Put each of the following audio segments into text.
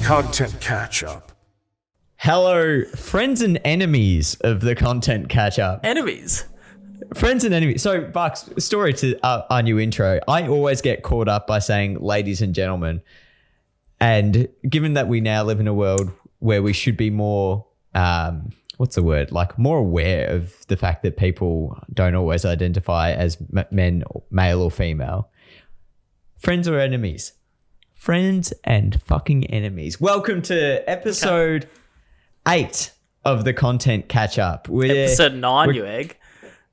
Content Catchup. Hello, friends and enemies of the Content Catchup. Enemies? Friends and enemies. So, Bucks, story to our new intro. I always get caught up by saying ladies and gentlemen. And given that we now live in a world where we should be more, more aware of the fact that people don't always identify as men, male or female. Friends or enemies? Friends and fucking enemies. Welcome to episode 8 of the Content Catch-Up. Episode 9, you egg.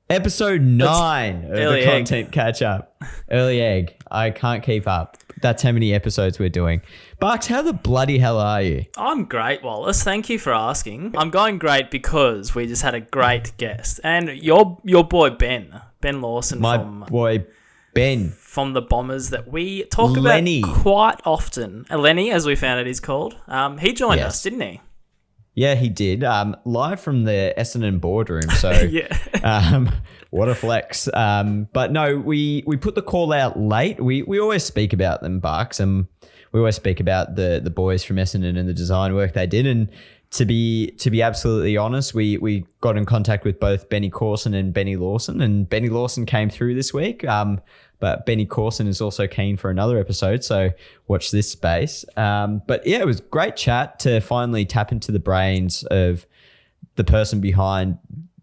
Episode 9 of the egg. Content Catch-Up. Early egg. I can't keep up. That's how many episodes we're doing. Bucks, how the bloody hell are you? I'm great, Wallace. Thank you for asking. I'm going great because we just had a great guest. And your boy Ben Lawson Boy Ben. From the Bombers that we talk Lenny. about quite often. Lenny, as we found out he's called. He joined us, didn't he? Yeah, he did. Live from the Essendon Board Room. So, yeah. What a flex. But no, we put the call out late. We always speak about them, Bucks, and we always speak about the boys from Essendon and the design work they did. And to be absolutely honest, we got in contact with both Benny Corson and Benny Lawson, and Benny Lawson came through this week. But Benny Corson is also keen for another episode, so watch this space. But yeah, it was great chat to finally tap into the brains of the person behind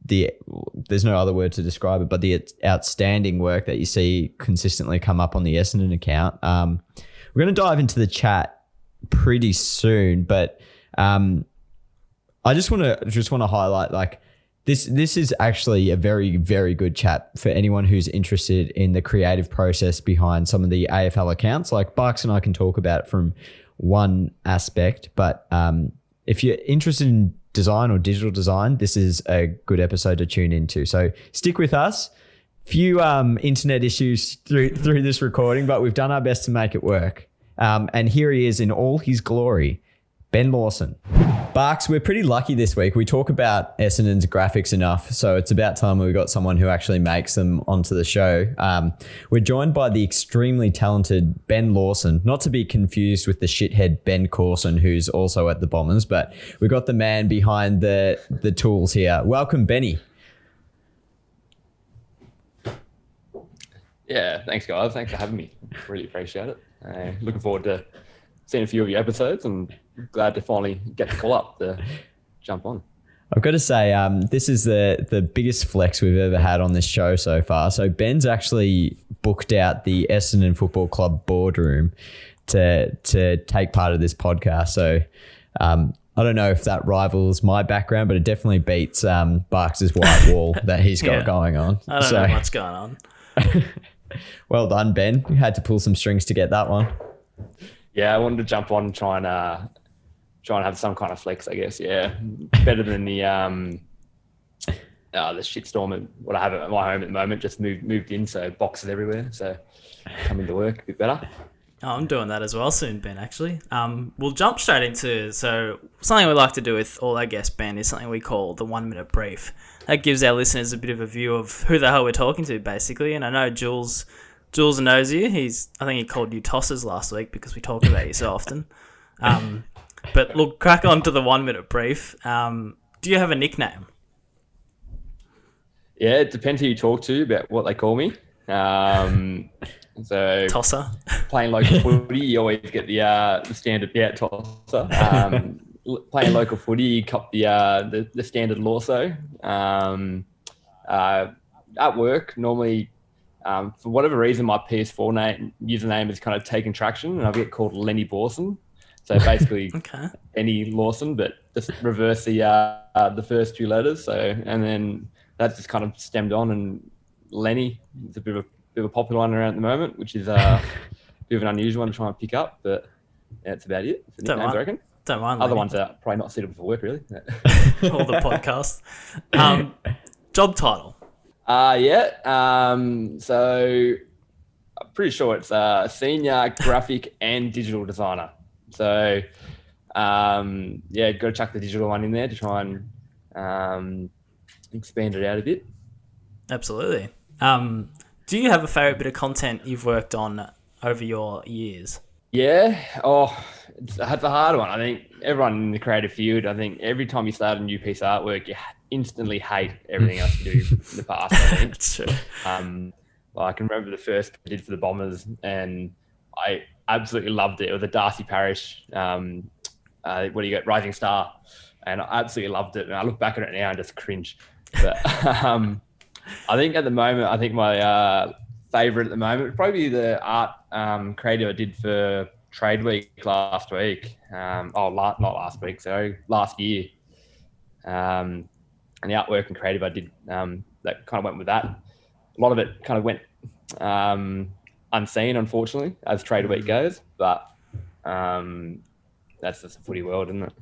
there's no other word to describe it, but the outstanding work that you see consistently come up on the Essendon account. We're going to dive into the chat pretty soon, but I just want to highlight, like, this is actually a very, very good chat for anyone who's interested in the creative process behind some of the AFL accounts. Like, Bucks and I can talk about it from one aspect, but if you're interested in design or digital design, this is a good episode to tune into. So stick with us. Few internet issues through this recording, but we've done our best to make it work. And here he is in all his glory, Ben Lawson. Barks, we're pretty lucky this week. We talk about Essendon's graphics enough, so it's about time we got someone who actually makes them onto the show. We're joined by the extremely talented Ben Lawson, not to be confused with the shithead Ben Corson, who's also at the Bombers, but we got the man behind the tools here. Welcome, Benny. Yeah, thanks, guys. Thanks for having me. Really appreciate it. Looking forward to seeing a few of your episodes, and glad to finally get the call up to jump on. I've got to say, this is the biggest flex we've ever had on this show so far. So Ben's actually booked out the Essendon Football Club boardroom to take part of this podcast. So I don't know if that rivals my background, but it definitely beats Barks' white wall that he's got going on. I don't know what's going on. Well done, Ben. You had to pull some strings to get that one. Yeah, I wanted to jump on and try and have some kind of flex, I guess. Yeah, better than the shitstorm at what I have at my home at the moment. Just moved in, so boxes everywhere. So coming to work a bit better. Oh, I'm doing that as well soon, Ben, actually. We'll jump straight into, so something we like to do with all our guests, Ben, is something we call the 1 minute brief. That gives our listeners a bit of a view of who the hell we're talking to, basically. And I know Jules knows you. I think he called you Tossers last week because we talk about you so often. But look, crack on to the 1 minute brief. Do you have a nickname? Yeah, it depends who you talk to about what they call me. So Tosser. Playing local footy, you always get the standard tosser. Playing local footy, you cop the standard Lawso. At work, normally, for whatever reason, my PS4 username is kind of taking traction, and I get called Lenny Bawson. So basically, Lenny Lawson, but just reverse the first two letters. So, and then that's just kind of stemmed on, and Lenny is a bit of a popular one around at the moment, which is a bit of an unusual one to try and pick up. But yeah, that's about it. For nicknames, I reckon. Don't mind. Other Lenny. ones are probably not suitable for work, really. Or the podcast. Job title. So I'm pretty sure it's senior graphic and digital designer. So got to chuck the digital one in there to try and expand it out a bit. Absolutely. Do you have a favourite bit of content you've worked on over your years? Yeah. Oh, it's a hard one. I think everyone in the creative field, I think every time you start a new piece of artwork, you instantly hate everything else you do in the past, I think. That's true. I can remember the first I did for the Bombers, and I absolutely loved it. It was a Darcy Parish, what do you got, Rising Star, and I absolutely loved it. And I look back at it now and just cringe. But I think at the moment, my favourite at the moment would probably be the art creative I did for Trade Week last week. Not last week, sorry, last year. And the artwork and creative I did that kind of went with that. A lot of it kind of went unseen, unfortunately, as Trade Week goes. But that's just the footy world, isn't it?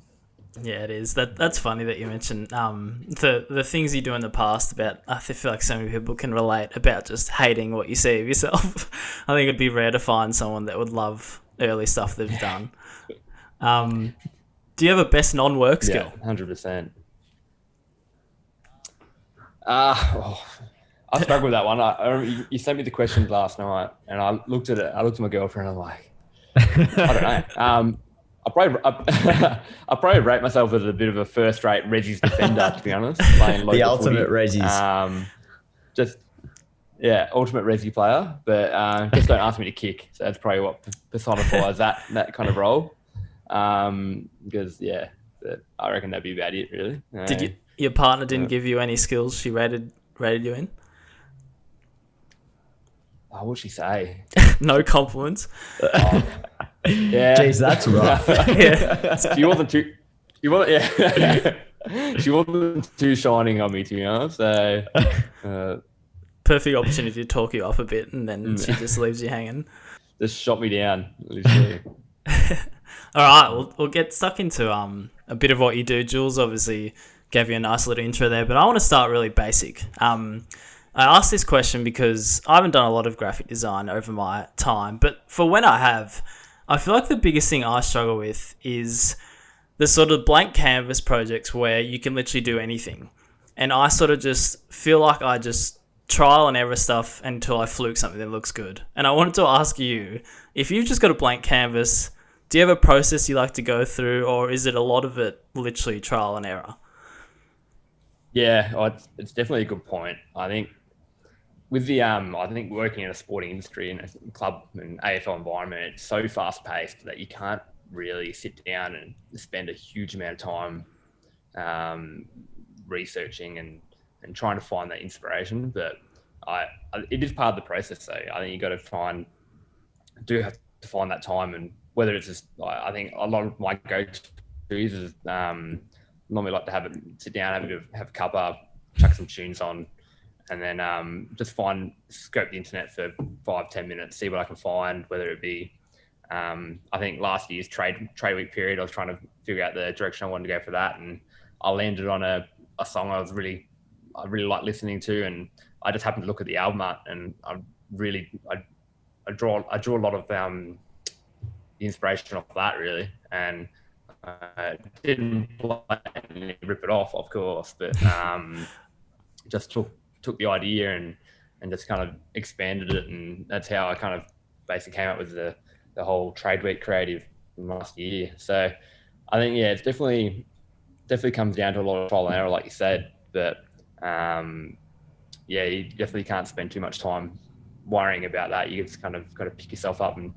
Yeah, it is. That's funny that you mentioned the things you do in the past about. I feel like so many people can relate about just hating what you see of yourself. I think it'd be rare to find someone that would love early stuff they've done. Do you have a best non-work skill? Yeah, 100%. I struggled with that one. I remember you sent me the questions last night, and I looked at it. I looked at my girlfriend, and I'm like, I don't know. I probably rate myself as a bit of a first-rate Reggie's defender, to be honest. Playing the ultimate Reggie's. Ultimate Reggie player, but just don't ask me to kick. So that's probably what personifies that kind of role. Because I reckon that'd be about it, really. Did your partner didn't give you any skills she rated you in? Oh, what'd she say? No compliments. Yeah. Jeez, that's rough. Yeah. She wasn't too. She wasn't too shining on me, to be honest. So, perfect opportunity to talk you up a bit, and then she just leaves you hanging. Just shot me down, literally. All right, we'll get stuck into a bit of what you do. Jules obviously gave you a nice little intro there, but I want to start really basic. I asked this question because I haven't done a lot of graphic design over my time, but for when I have, I feel like the biggest thing I struggle with is the sort of blank canvas projects where you can literally do anything. And I sort of just feel like I just trial and error stuff until I fluke something that looks good. And I wanted to ask you, if you've just got a blank canvas, do you have a process you like to go through, or is it a lot of it literally trial and error? Yeah, it's definitely a good point. I think with the working in a sporting industry in a club and AFL environment, it's so fast paced that you can't really sit down and spend a huge amount of time researching and trying to find that inspiration. But it is part of the process, though. I think you got to have to find that time, and whether it's just, I think a lot of my go-tos is normally like to sit down, have a cuppa, chuck some tunes on, and then just scope the internet for 5-10 minutes, see what I can find, whether it be, I think last year's trade week period, I was trying to figure out the direction I wanted to go for that, and I landed on a song I really like listening to, and I just happened to look at the album art, and I draw a lot of the inspiration off that, really, and didn't blatantly rip it off, of course, but just took the idea and just kind of expanded it, and that's how I kind of basically came up with the whole Trade Week creative from last year. So I think it's definitely comes down to a lot of trial and error, like you said, but you definitely can't spend too much time worrying about that. You just kind of got to pick yourself up and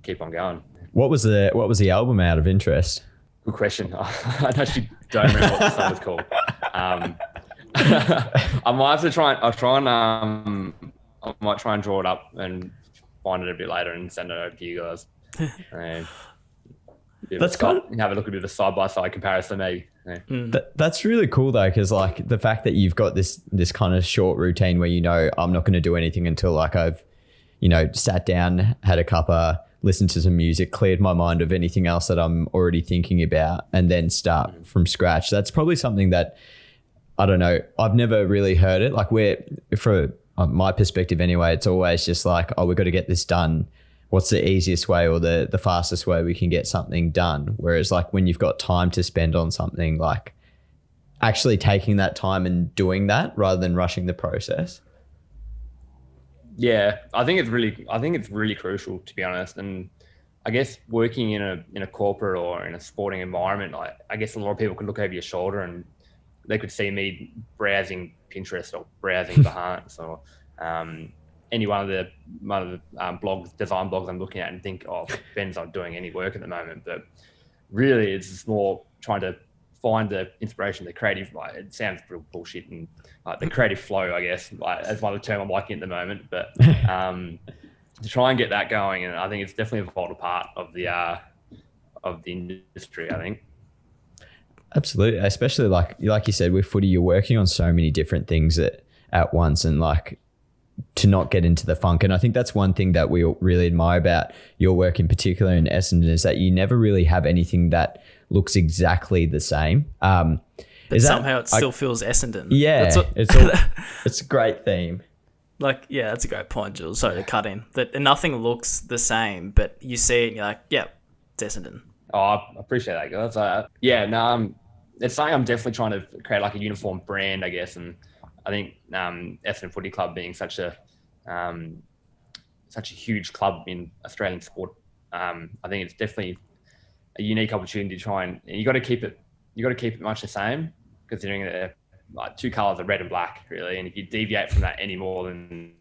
keep on going. What was the album out of interest? Good question. I actually don't remember what the song was called. I might have to try. I might try and draw it up and find it a bit later and send it over to you guys. That's cool. Have a look at a bit of a side-by-side comparison, maybe. Yeah. That's really cool though, because like the fact that you've got this kind of short routine where I'm not going to do anything until like I've sat down, had a cuppa, listened to some music, cleared my mind of anything else that I'm already thinking about, and then start from scratch. That's probably something that, I don't know, I've never really heard it. Like from my perspective anyway, it's always just like, we've got to get this done. What's the easiest way or the fastest way we can get something done? Whereas like when you've got time to spend on something, like actually taking that time and doing that rather than rushing the process. Yeah, I think it's really crucial, to be honest. And I guess working in a corporate or in a sporting environment, I guess a lot of people could look over your shoulder and they could see me browsing Pinterest or browsing Behance or any one of the blogs, design blogs I'm looking at, and think, oh, Ben's not doing any work at the moment. But really, it's just more trying to find the inspiration, the creative. Like, it sounds real bullshit, and the creative flow, I guess, as one of the term I'm liking at the moment. But to try and get that going, and I think it's definitely a vital part of the industry, I think. Absolutely, especially like you said, with footy, you're working on so many different things at once, and like to not get into the funk. And I think that's one thing that we really admire about your work in particular in Essendon, is that you never really have anything that looks exactly the same. But somehow it still feels Essendon. Yeah, it's a great theme. Like, yeah, that's a great point, Jules. Sorry to cut in. That nothing looks the same, but you see it and you're like, yeah, it's Essendon. Oh, I appreciate that, guys. It's something I'm definitely trying to create, like a uniform brand, I guess. And I think Essendon Footy Club being such a huge club in Australian sport, I think it's definitely a unique opportunity to try and you got to keep it much the same, considering that like two colours are red and black, really. And if you deviate from that any more, then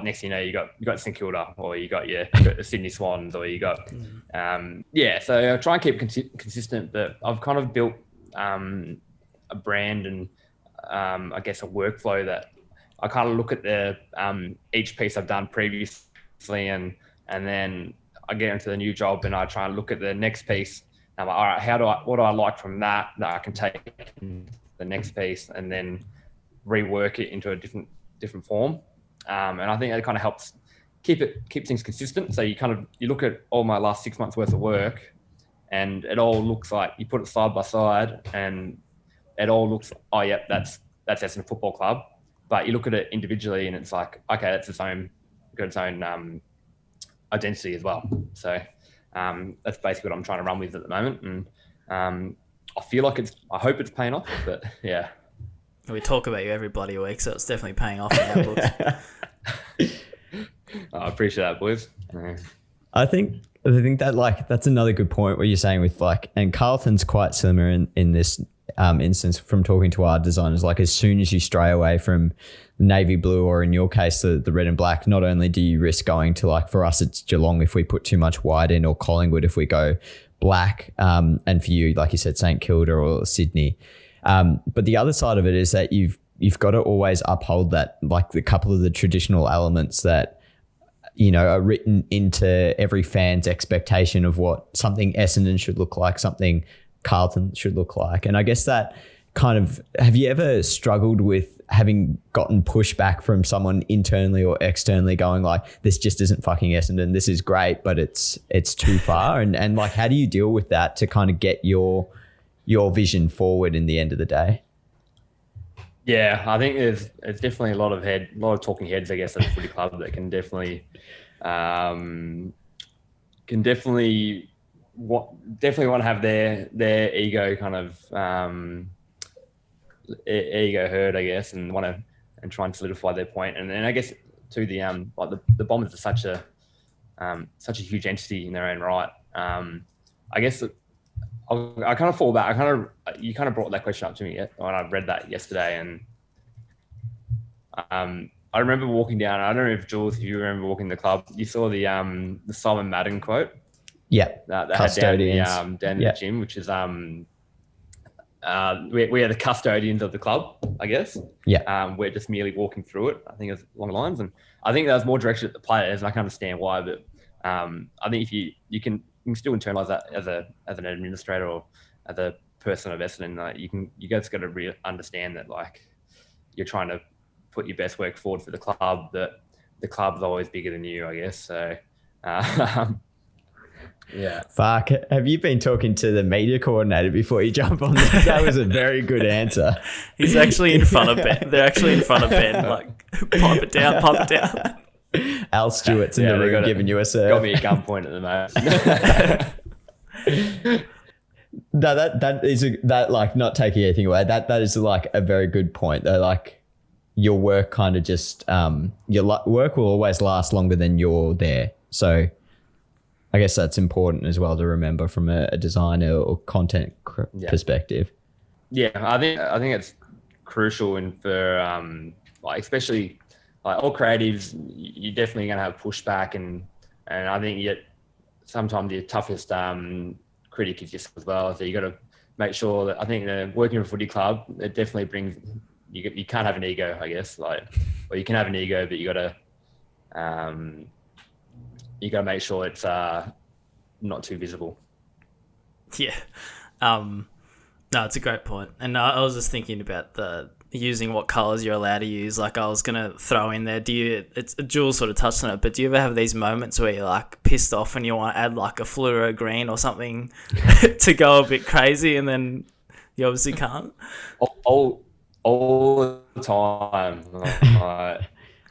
next thing you know, you got St Kilda, or you got the Sydney Swans, or you got So I try and keep consistent, but I've kind of built a brand and I guess a workflow that I kind of look at the each piece I've done previously, and then I get into the new job and I try and look at the next piece. I'm like, all right, what do I like from that I can take in the next piece, and then rework it into a different form. And I think that kind of helps keep things consistent. So you look at all my last 6 months worth of work, and it all looks like, you put it side by side, and it all looks, oh yeah, that's Essendon Football Club. But you look at it individually, and it's like, okay, that's got its own identity as well. So that's basically what I'm trying to run with at the moment, and I feel like I hope it's paying off. But yeah. We talk about you every bloody week, so it's definitely paying off in our books. I appreciate that, boys. Yeah. I think that that's another good point, what you're saying with and Carlton's quite similar in this instance, from talking to our designers. Like, as soon as you stray away from navy blue, or in your case the red and black, not only do you risk going to, for us it's Geelong if we put too much white in, or Collingwood if we go black, and for you, like you said, St Kilda or Sydney. But the other side of it is that you've got to always uphold that, like the couple of the traditional elements that, are written into every fan's expectation of what something Essendon should look like, something Carlton should look like. And I guess that kind of, have you ever struggled with having gotten pushback from someone internally or externally going like, this just isn't fucking Essendon, this is great, but it's too far? And like, how do you deal with that to kind of get your vision forward in the end of the day? Yeah, I think there's definitely a lot of talking heads, I guess, at the footy club that can definitely want to have their ego kind of ego hurt, I guess, and try and solidify their point. And then I guess to the Bombers are such a huge entity in their own right. I guess I kind of fall back. You kind of brought that question up to me when I read that yesterday, and I remember walking down. I don't know if Jules, if you remember walking the club, you saw the Simon Madden quote. Yeah, that custodians had down in the gym, which is we are the custodians of the club, I guess. Yeah, we're just merely walking through it. I think it's along the lines, and I think that was more directed at the players, and I can understand why. But I think if you can still internalize that as an administrator or as a person of Essendon, like you guys got to really understand that, like, you're trying to put your best work forward for the club. That the club's always bigger than you, I guess. So. Yeah. Fuck. Have you been talking to the media coordinator before you jump on this? That was a very good answer. He's actually in front of Ben. They're actually in front of Ben. Like, pipe it down. Al Stewart's in the room giving you a serve. Got me a gunpoint at the moment. No, that is not taking anything away. That is like a very good point. That like your work kind of just your work will always last longer than you're there. So I guess that's important as well to remember from a designer or content perspective. Yeah, I think it's crucial for like especially like all creatives. You're definitely going to have pushback, and I think sometimes your toughest critic is yourself as well. So you got to make sure that I think working with a footy club, it definitely brings you can't have an ego, I guess, or you can have an ego, but you got to make sure it's not too visible. Yeah. No, it's a great point. And I was just thinking about using what colours you're allowed to use. Like I was going to throw in there, Jules sort of touched on it, but do you ever have these moments where you're like pissed off and you want to add like a fluoro green or something to go a bit crazy, and then you obviously can't? All the time.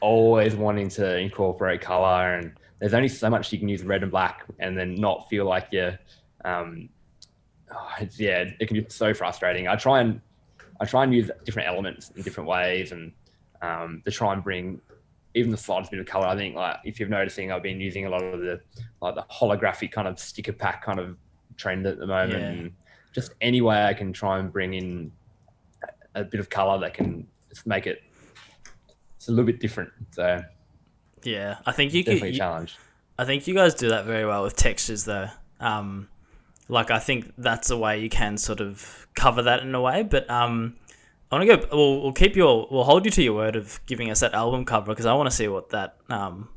Always wanting to incorporate colour, and there's only so much you can use red and black and then not feel like you're it can be so frustrating. I try and use different elements in different ways, and to try and bring even the slightest bit of color. I think like if you're noticing, I've been using a lot of the holographic kind of sticker pack kind of trend at the moment, and just any way I can try and bring in a bit of color that can just make it's a little bit different. So yeah, I think you definitely a challenge. I think you guys do that very well with textures though. Like I think that's a way you can sort of cover that in a way, but I want to go. We'll hold you to your word of giving us that album cover, because I want to see what that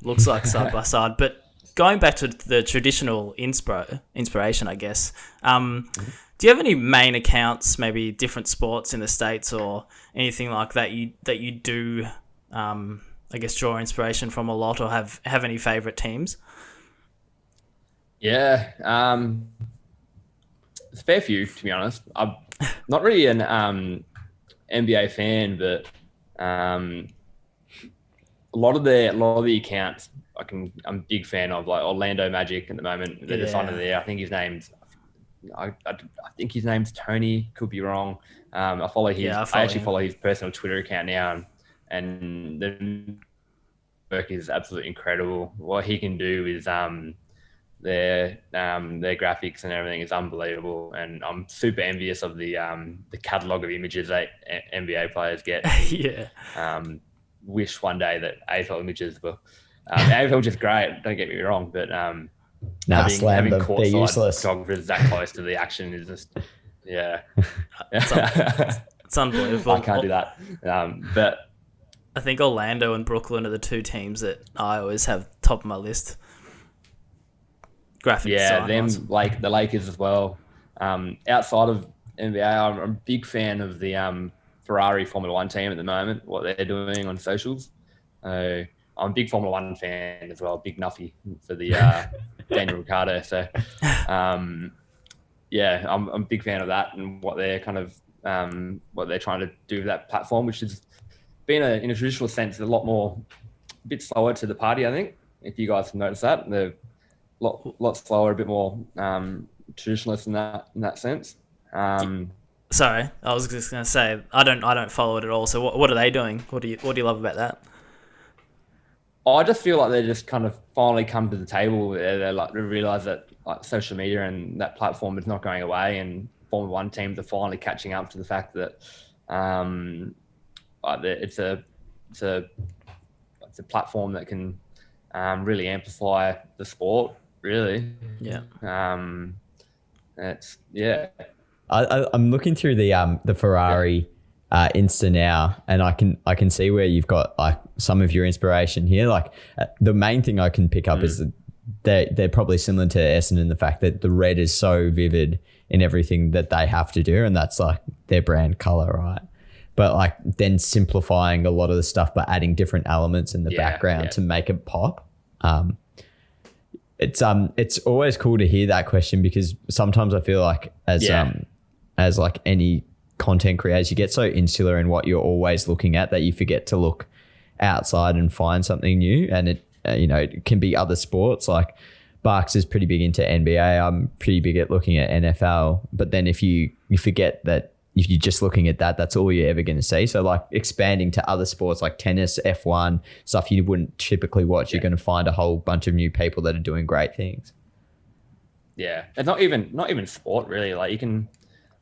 looks like side by side. But going back to the traditional inspiration, I guess. Do you have any main accounts, maybe different sports in the States or anything like that you do? I guess draw inspiration from a lot, or have any favorite teams? Yeah. It's a fair few, to be honest. I'm not really an NBA fan, but a lot of the accounts I'm a big fan of, like Orlando Magic at the moment. They're just under there. I think his name's Tony. Could be wrong. I follow his. I actually follow his personal Twitter account now, and the work is absolutely incredible. What he can do is their graphics and everything is unbelievable, and I'm super envious of the catalog of images that NBA players get. Wish one day that AFL images were AFL just great, don't get me wrong, but having courtside photographers that close to the action is just it's unbelievable. I can't do that, but I think Orlando and Brooklyn are the two teams that I always have top of my list. Graphic design them wise. Like the Lakers as well. Outside of NBA, I'm a big fan of the Ferrari Formula One team at the moment, what they're doing on socials. I'm a big Formula One fan as well, big nuffy for the Daniel Ricciardo. So I'm a big fan of that and what they're kind of what they're trying to do with that platform, which has been in a traditional sense a bit slower to the party, I think. If you guys have noticed that, they're lot slower, a bit more traditionalist in that sense. Sorry, I was just going to say I don't follow it at all. So what are they doing? What do you love about that? I just feel like they just kind of finally come to the table. They realize that like social media and that platform is not going away, and Formula One teams are finally catching up to the fact that it's a platform that can really amplify the sport. Really, I'm looking through the Ferrari Insta now, and I can see where you've got like some of your inspiration here. Like the main thing I can pick up is that they're probably similar to Essendon in the fact that the red is so vivid in everything that they have to do, and that's like their brand color, right? But like then simplifying a lot of the stuff by adding different elements in the background to make it pop. It's always cool to hear that question, because sometimes I feel like as like any content creators, you get so insular in what you're always looking at that you forget to look outside and find something new. And it it can be other sports. Like Barks is pretty big into NBA. I'm pretty big at looking at NFL. But then if you forget that if you're just looking at that, that's all you're ever going to see. So like expanding to other sports like tennis, F1, stuff you wouldn't typically watch, you're going to find a whole bunch of new people that are doing great things. yeah, it's not even sport really. Like you can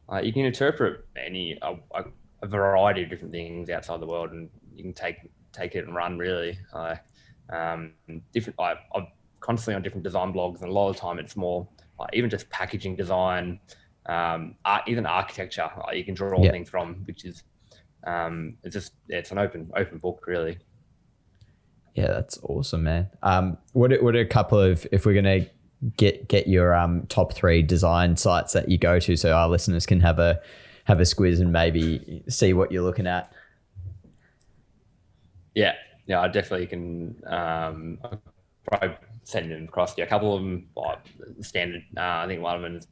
interpret a variety of different things outside the world, and you can take it and run really. Different. I'm constantly on different design blogs, and a lot of the time it's more like even just packaging design, even architecture. Like you can draw things from, which is it's an open book really. Yeah, that's awesome, man. What are a couple of, if we're gonna get your top 3 design sites that you go to, so our listeners can have a squiz and maybe see what you're looking at? Yeah, I definitely can. I'll probably send them across to you. A couple of them like standard. I think one of them is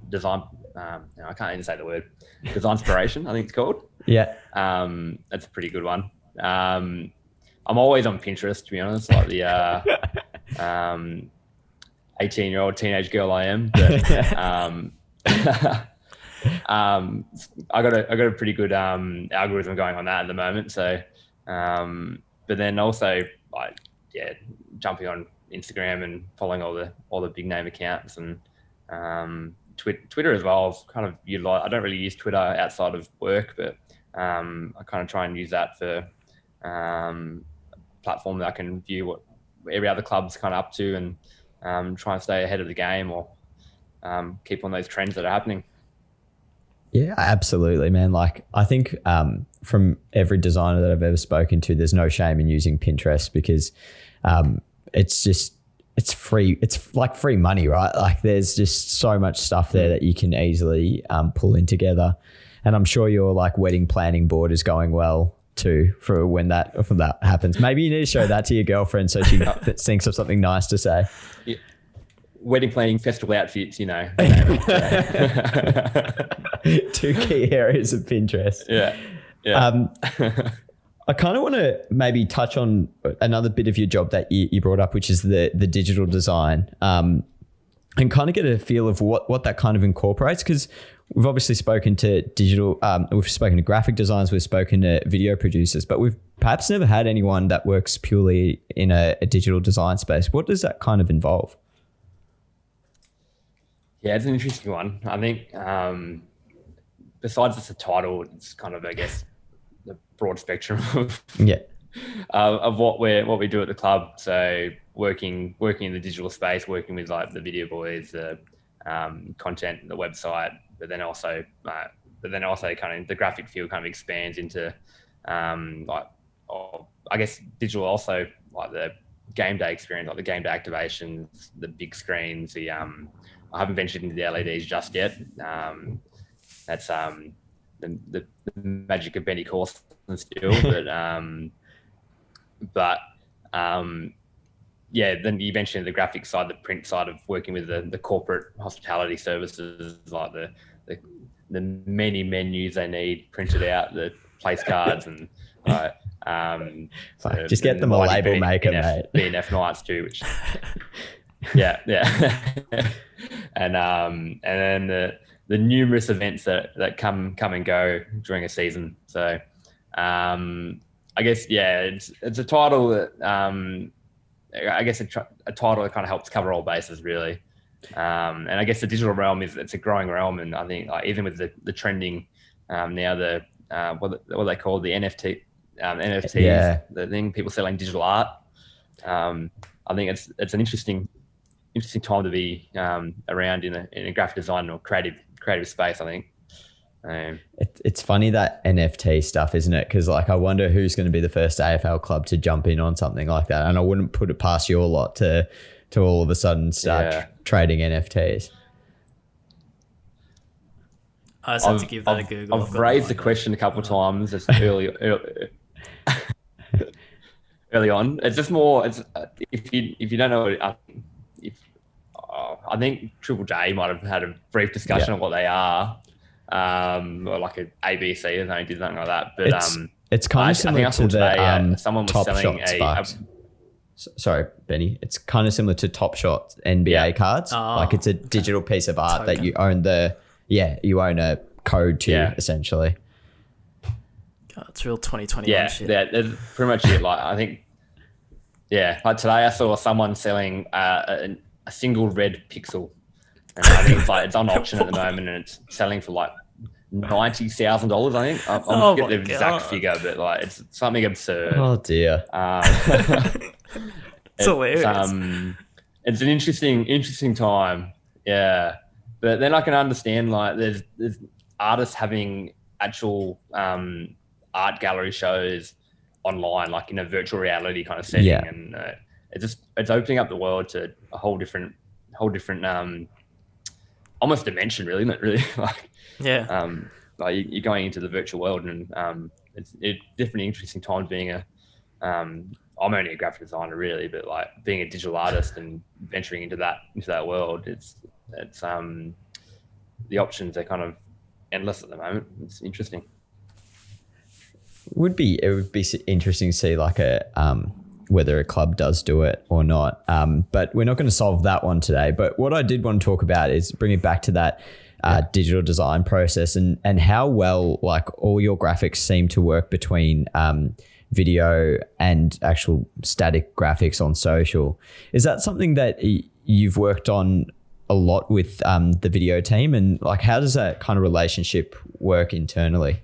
design. I can't even say the word. Design inspiration, I think it's called. Yeah. That's a pretty good one. I'm always on Pinterest, to be honest, like the 18-year-old teenage girl I am. But, I got a pretty good algorithm going on that at the moment. So, but then also jumping on Instagram and following all the big name accounts, and Twitter as well. Kind of utilize. I don't really use Twitter outside of work, but I kind of try and use that for platform that I can view what every other club's kind of up to, and try and stay ahead of the game, or keep on those trends that are happening. Yeah, absolutely, man. Like I think from every designer that I've ever spoken to, there's no shame in using Pinterest, because it's free. It's like free money, right? Like there's just so much stuff there that you can easily pull in together. And I'm sure your like wedding planning board is going well too for when that happens. Maybe you need to show that to your girlfriend so she thinks of something nice to say. Yeah. Wedding planning, festival outfits, you know. 2 key areas of Pinterest. Yeah. I kind of want to maybe touch on another bit of your job that you brought up, which is the digital design, and kind of get a feel of what that kind of incorporates, because we've obviously spoken to we've spoken to graphic designers, we've spoken to video producers, but we've perhaps never had anyone that works purely in a digital design space. What does that kind of involve? Yeah, it's an interesting one. I think besides it's a title, it's kind of, I guess, the broad spectrum of what we do at the club. So working in the digital space, working with like the video boys, the content, the website, but then also kind of the graphic field kind of expands into I guess digital also, like the game day experience, like the game day activations, the big screens, I haven't ventured into the LEDs just yet. That's the magic of Benny Corson still, but then you mentioned the graphic side, the print side of working with the corporate hospitality services, like the many menus they need printed out, the place cards, and just get them a label maker, mate. BNF nights too, which yeah. And then the numerous events that come and go during a season. So I guess it's a title that I guess a title that kind of helps cover all bases really. And I guess the digital realm it's a growing realm, and I think like, even with the trending now, the what they call the NFTs, the thing, people selling digital art. I think it's an interesting time to be around in a graphic design or creative space, I think. It's funny that NFT stuff, isn't it? Because like I wonder who's going to be the first AFL club to jump in on something like that, and I wouldn't put it past your lot to all of a sudden start trading NFTs. I just have to give that a Google. I've raised the question a couple of times. It's early on. It's just more. It's if you don't know, I think Triple J might have had a brief discussion on what they are, or like an ABC or something, did something like that. But it's kind of similar to the someone was Top selling Shot sorry, Benny. It's kind of similar to Top Shot NBA cards. Like it's a digital piece of art that you own you own a code to essentially. God, it's real 2021 shit. Yeah, that's pretty much it. Like I think, like today I saw someone selling a single red pixel And I think it's on auction at the moment, and it's selling for like $90,000. I think I'll get the exact figure, but like it's something absurd. Oh dear. It's hilarious. It's an interesting time. Yeah, but then I can understand like there's artists having actual art gallery shows online, like in a virtual reality kind of setting, and it's opening up the world to a whole different almost dimension, really, isn't it? Really, like like you're going into the virtual world, and it's definitely interesting times being a I'm only a graphic designer, really, but like being a digital artist and venturing into that world, it's the options are kind of endless at the moment. It's interesting. It would be interesting to see like whether a club does do it or not. But we're not going to solve that one today. But what I did want to talk about is bring it back to that digital design process and how well like all your graphics seem to work between video and actual static graphics on social. Is that something that you've worked on a lot with the video team, and like how does that kind of relationship work internally?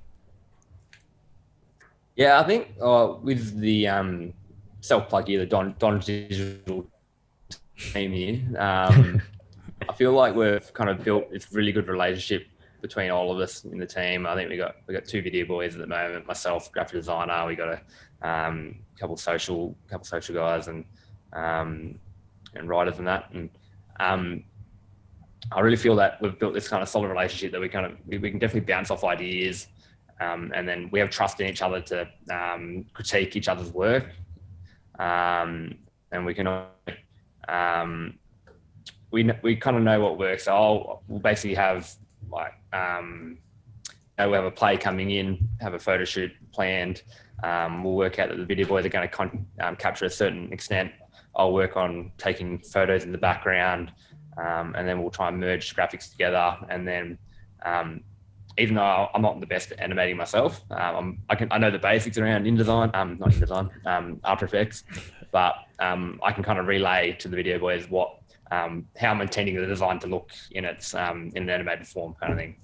Yeah, I think with the self-plug here, the Don Digital team here, I feel like we've kind of built this really good relationship between all of us in the team. I think we got 2 video boys at the moment, myself, graphic designer, we got a couple social guys and writers and that. And I really feel that we've built this kind of solid relationship that we can definitely bounce off ideas. And then we have trust in each other to critique each other's work. And we can, we kind of know what works. So we'll basically have like, we have a play coming in, have a photo shoot planned. We'll work out that the video boys are going to capture a certain extent. I'll work on taking photos in the background, and then we'll try and merge graphics together. And then, even though I'm not the best at animating myself, I know the basics around After Effects, but I can kind of relay to the video boys how I'm intending the design to look in its in an animated form, kind of thing,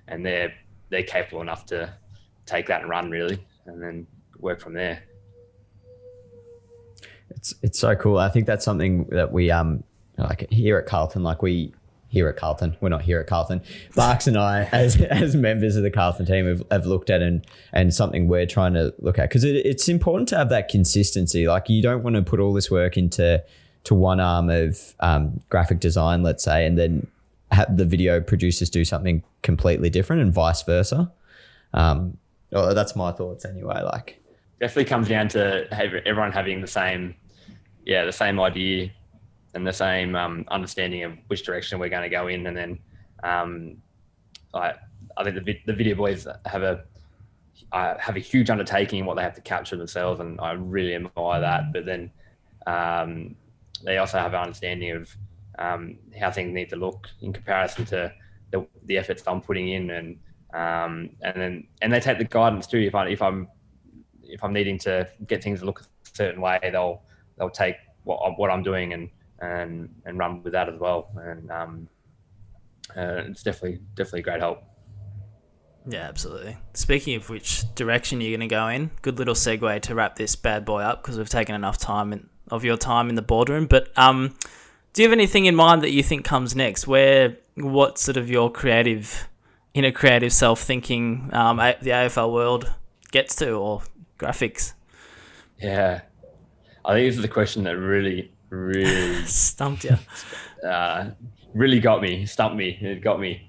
and they're capable enough to take that and run, really, and then work from there. It's so cool. I think that's something that we like here at Carlton, we're not here at Carlton. Barks and I, as members of the Carlton team, have looked at and something we're trying to look at, because it's important to have that consistency. Like you don't want to put all this work into one arm of graphic design, let's say, and then have the video producers do something completely different and vice versa. That's my thoughts anyway. Like, definitely comes down to everyone having the same idea and the same understanding of which direction we're going to go in. And then I think the video boys have a huge undertaking in what they have to capture themselves, and I really admire that. But then they also have an understanding of how things need to look in comparison to the efforts I'm putting in, and they take the guidance too. If I'm needing to get things to look a certain way, they'll take what I'm doing and run with that as well. And it's definitely great help. Yeah, absolutely. Speaking of which direction you're going to go in, good little segue to wrap this bad boy up, because we've taken enough time of your time in the boardroom. But do you have anything in mind that you think comes next? What sort of your inner creative self thinking the AFL world gets to, or graphics? Yeah, I think this is a question that really stumped you. Really stumped me. It got me.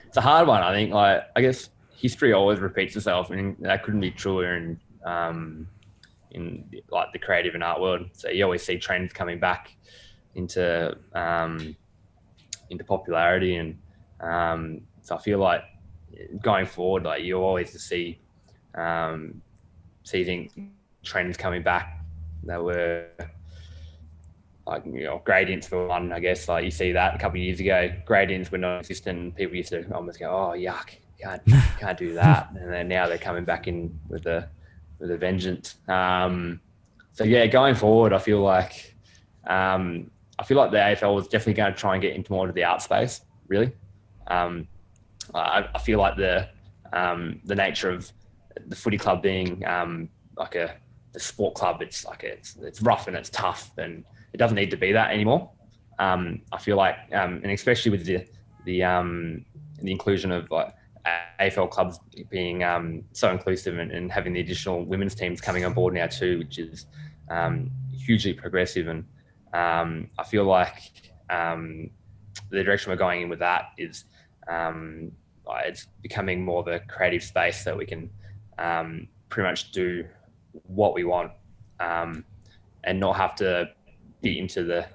It's a hard one. I think, like, I guess history always repeats itself, and that couldn't be truer in like the creative and art world. So you always see trends coming back into popularity, and so I feel like going forward, like you always see trends coming back that were, like, gradients for one, I guess. Like you see that a couple of years ago, gradients were non-existent, and people used to almost go, "Oh, yuck, can't do that." And then now they're coming back in with a vengeance. So yeah, going forward, I feel like I feel like the AFL was definitely going to try and get into more of the art space, really. I feel like the nature of the footy club being like the sport club, it's rough and it's tough, and it doesn't need to be that anymore. I feel like, and especially with the inclusion of like AFL clubs being so inclusive and having the additional women's teams coming on board now too, which is hugely progressive. And I feel like the direction we're going in with that is it's becoming more of a creative space that we can pretty much do what we want and not have to be into the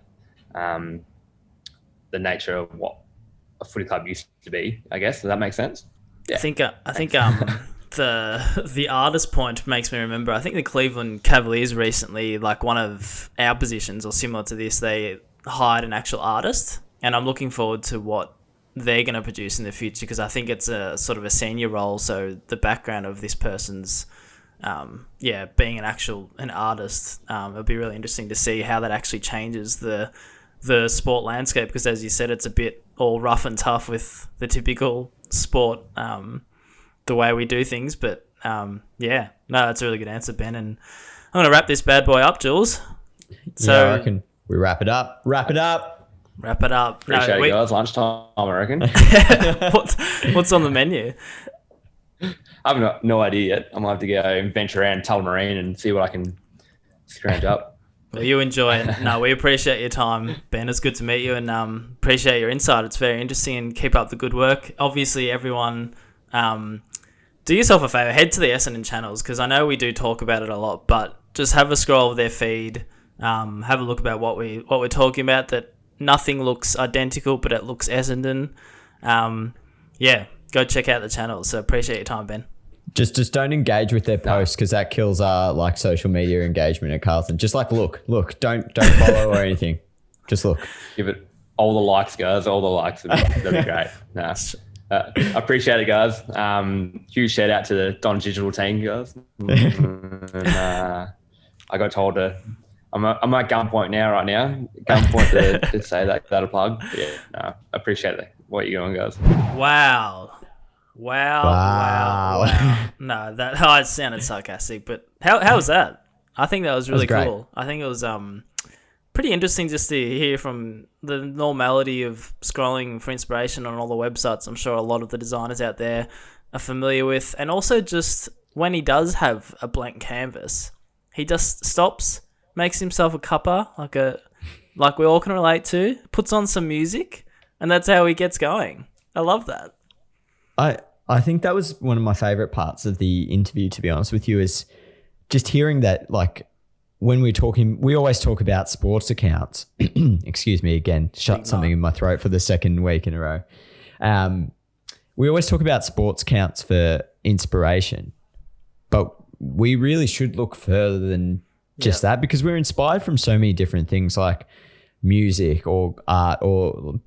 nature of what a footy club used to be, I guess. Does that make sense? Yeah. I think the artist point makes me remember, I think the Cleveland Cavaliers recently, like one of our positions or similar to this, they hired an actual artist, and I'm looking forward to what they're going to produce in the future, because I think it's a sort of a senior role, so the background of this person's being an artist, it'll be really interesting to see how that actually changes the sport landscape, because as you said, it's a bit all rough and tough with the typical sport, the way we do things. But that's a really good answer, Ben, and I'm going to wrap this bad boy up, Jules. So I reckon we wrap it up. Appreciate it, guys. Lunchtime, I reckon. What's on the menu? I've got no idea yet. I might have to go and venture around Tullamarine and see what I can scrounge up. Well, you enjoy it. No, we appreciate your time, Ben. It's good to meet you, and appreciate your insight. It's very interesting, and keep up the good work. Obviously, everyone, do yourself a favour. Head to the Essendon channels, because I know we do talk about it a lot, but just have a scroll of their feed. Have a look about what we're talking about. That nothing looks identical, but it looks Essendon. Go check out the channels. So appreciate your time, Ben. Just don't engage with their posts, because that kills our like social media engagement at Carlton. Just like look, don't follow or anything. Just look. Give it all the likes, guys. All the likes. That'd be great. I appreciate it, guys. Huge shout out to the Don Digital team, guys. I got told I'm at gunpoint right now. Gunpoint to say that a plug. Yeah, I appreciate it. What you're doing, guys. Wow. No, it sounded sarcastic, but how was that? I think that was really cool. I think it was pretty interesting just to hear from the normality of scrolling for inspiration on all the websites I'm sure a lot of the designers out there are familiar with, and also just when he does have a blank canvas, he just stops, makes himself a cuppa, like we all can relate to, puts on some music, and that's how he gets going. I love that. I think that was one of my favorite parts of the interview, to be honest with you, is just hearing that, like, when we're talking, we always talk about sports accounts. Excuse me again, shut something in my throat for the second week in a row. We always talk about sports accounts for inspiration, but we really should look further than just that, because we're inspired from so many different things like music or art,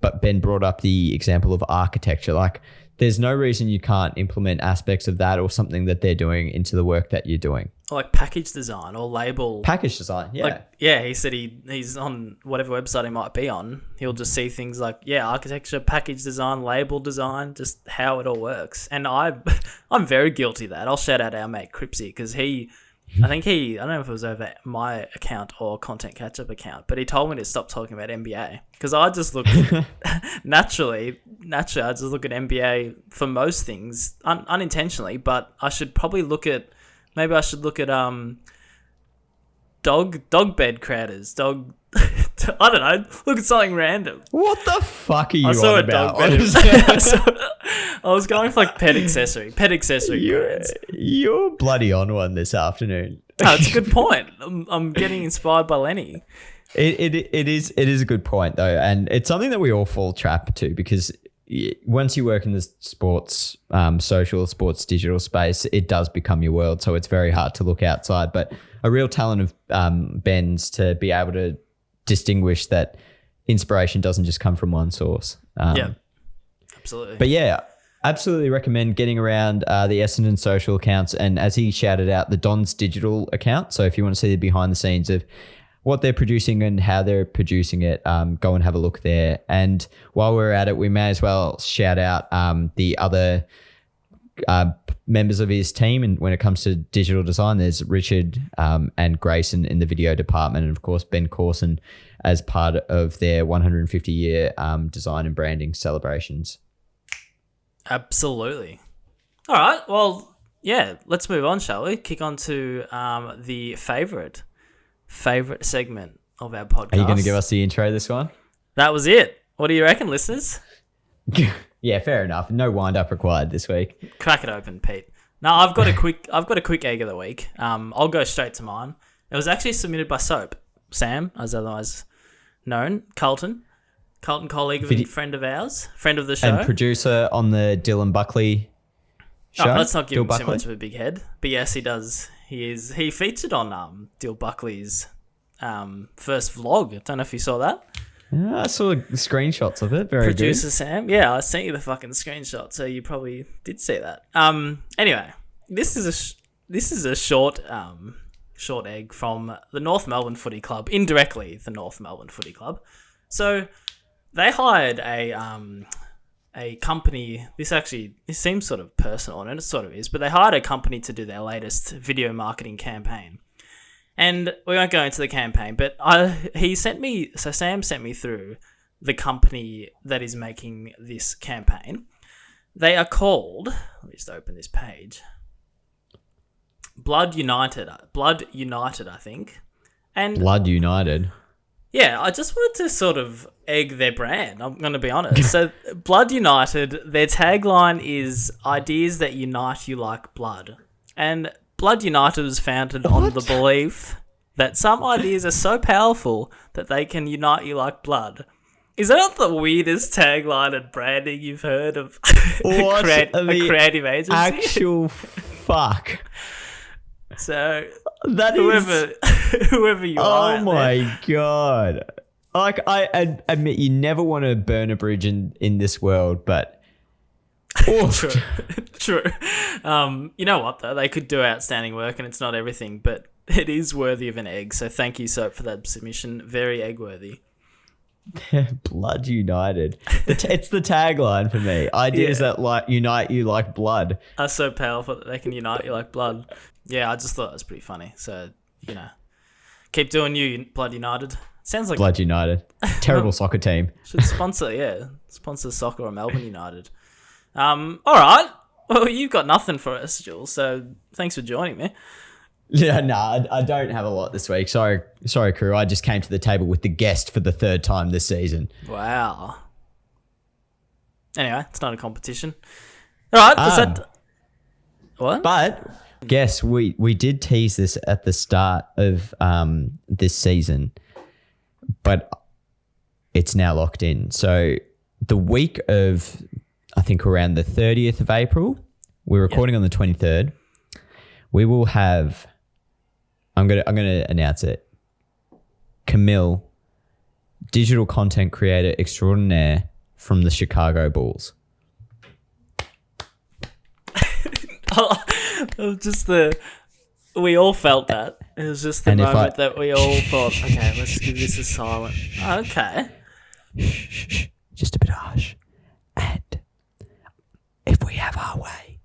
but Ben brought up the example of architecture. Like, there's no reason you can't implement aspects of that or something that they're doing into the work that you're doing. Or like package design or label. Package design, yeah. He said he's on whatever website he might be on. He'll just see things like, architecture, package design, label design, just how it all works. And I'm very guilty of that. I'll shout out our mate Cripsy, because I don't know if it was over my account or Content Catchup account, but he told me to stop talking about NBA, because I just look naturally, I just look at NBA for most things unintentionally, but I should probably look at dog bed creators, I don't know, look at something random. What the fuck are you I saw on a about? dog bed. I was going for like pet accessory brands. You're bloody on one this afternoon. No, it's a good point. I'm getting inspired by Lenny. It is a good point though, and it's something that we all fall trap to, because once you work in the sports, social sports digital space, it does become your world. So it's very hard to look outside. But a real talent of Ben's to be able to distinguish that inspiration doesn't just come from one source. Absolutely. But absolutely recommend getting around the Essendon social accounts, and as he shouted out, the Don's digital account. So if you want to see the behind the scenes of what they're producing and how they're producing it, go and have a look there. And while we're at it, we may as well shout out the other members of his team. And when it comes to digital design, there's Richard and Grayson in the video department, and of course Ben Corson as part of their 150-year design and branding celebrations. Absolutely. All right. Well, yeah, let's move on, shall we? Kick on to the favorite segment of our podcast. Are you going to give us the intro this one? That was it. What do you reckon, listeners? Yeah, fair enough. No wind up required this week. Crack it open, Pete. No, I've got a quick egg of the week. I'll go straight to mine. It was actually submitted by Soap, Sam, as otherwise known, Carlton colleague and friend of ours, friend of the show, and producer on the Dylan Buckley show. Let's not give him too much of a big head, but yes, he does. He featured on Dill Buckley's first vlog. I don't know if you saw that. Yeah, I saw screenshots of it. Very Producer good. Sam. Yeah, I sent you the fucking screenshot, so you probably did see that. Anyway, this is a short egg from the North Melbourne Footy Club, indirectly the North Melbourne Footy Club. So they hired a company. This seems sort of personal, and it sort of is, but they hired a company to do their latest video marketing campaign. And we won't go into the campaign, but Sam sent me through the company that is making this campaign. They are called, let me just open this page, Blood United, I think. And Blood United. Yeah, I just wanted to sort of egg their brand, I'm going to be honest. So Blood United, their tagline is ideas that unite you like blood. And Blood United was founded on the belief that some ideas are so powerful that they can unite you like blood. Is that not the weirdest tagline and branding you've heard of a creative agency? Actual fuck. So that whoever you are. Oh my God. Like, I admit you never want to burn a bridge in this world, but True. You know what though? They could do outstanding work, and it's not everything, but it is worthy of an egg. So thank you, Soap, for that submission. Very egg worthy. Blood United. It's the tagline for me. Ideas that like unite you like blood are so powerful that they can unite you like blood. Yeah, I just thought it was pretty funny. So, keep doing you, Blood United. Sounds like Blood United. Terrible soccer team. Should sponsor soccer or Melbourne United. All right. Well, you've got nothing for us, Jules, so thanks for joining me. Yeah, I don't have a lot this week. Sorry, crew. I just came to the table with the guest for the third time this season. Wow. Anyway, it's not a competition. All right. What? But guess we did tease this at the start of this season, but it's now locked in. So the week of, I think, around the 30th of April, we're recording on the 23rd. We will have, I'm gonna announce it, Camille, digital content creator extraordinaire from the Chicago Bulls. We all felt that. It was just the moment that we all thought, okay, let's give this a silent. Okay. Shh. Just a bit of hush. And if we have our way,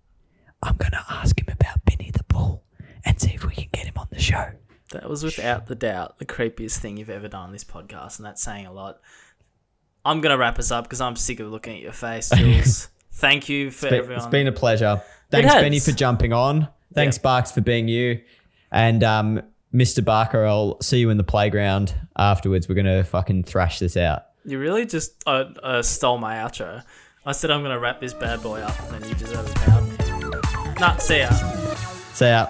I'm going to ask him about Benny the Bull and see if we can get him on the show. That was without the doubt the creepiest thing you've ever done on this podcast, and that's saying a lot. I'm going to wrap us up because I'm sick of looking at your face, Jules. Thank you for everyone. It's been a pleasure. Thanks, Benny, for jumping on. Thanks, Barks, for being you. And Mr. Barker, I'll see you in the playground afterwards. We're going to fucking thrash this out. You really just stole my outro. I said I'm going to wrap this bad boy up, and then you just overpowered me. Nah, see ya. See ya.